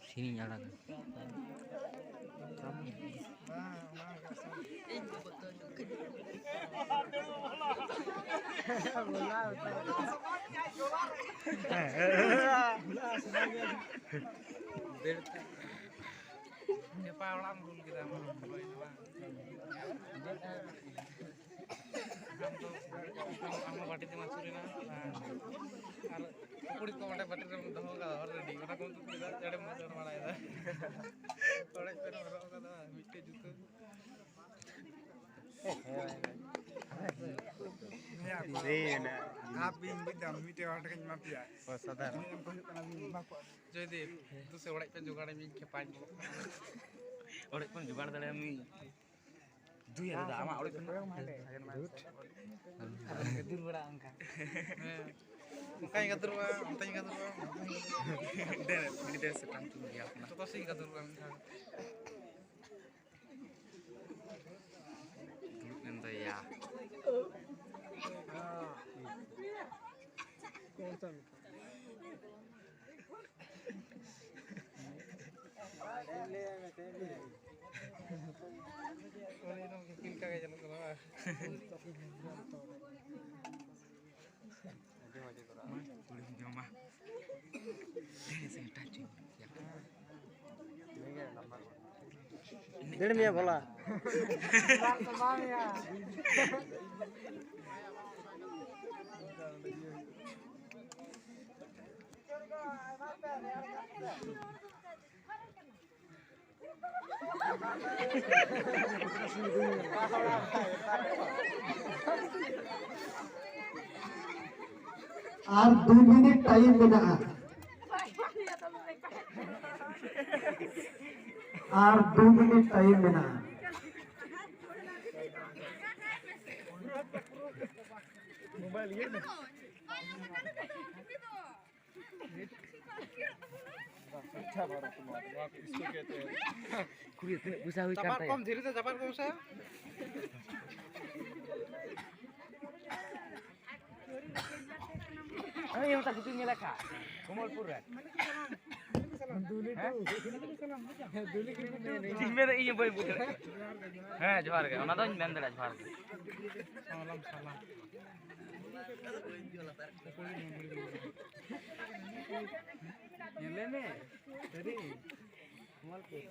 Sini nyala. Jadi tu saya orang pun juga ada minyak kepan. Orang pun juga ada mi. Dua ya ada amak orang pun. Ketur berang angkat. Kain ketur berang, kain ketur berang. Dan kita sedang tunggu dia. Tu pasti ketur berang. Dulu nanti ya. डेढ़ में बोला और 2 minute time मेना और 2 minute time मेना mobile ये ना अच्छा बात तुम्हारा इसको कहते हैं Kulit bisa hui Tapar kata. kom diri tu tapar kom saya. Oh, yang tak gitu nyelaka. Komalpur kan. दूली तो दूली की Jimber iya boy bukan. Johar ke. Ona doin mendela johar ke. Salam salam. ये ले तेरी कोमलपुर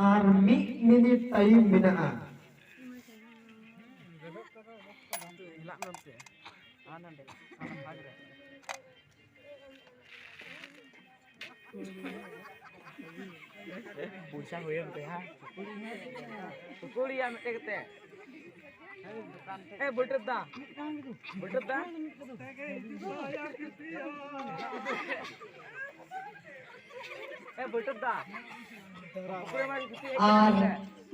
और 1 minute time मेना हिला नंते आनंद आगरे Pusang hui yang teh. Pukuli yang teh teh. Betul dah. Betul dah. Betul dah. और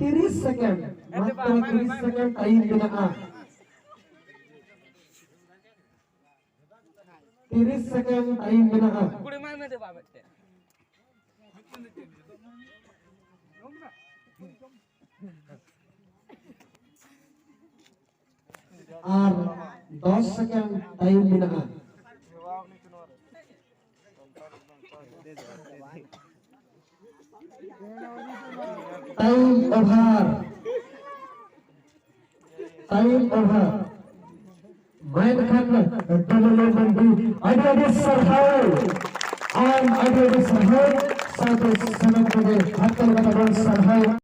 30 सेकंड मात्र 30 सेकंड टाइम मेना 30 सेकंड टाइम मेना Kulit mana mana tu babat teh. और 10 सेकंड टाइम मेना टाइम ओवर मैन खान डेवलपमेंट आइडिया सरहाय और आइडिया सरहाय साथ सनक में हाथ कर सरहाय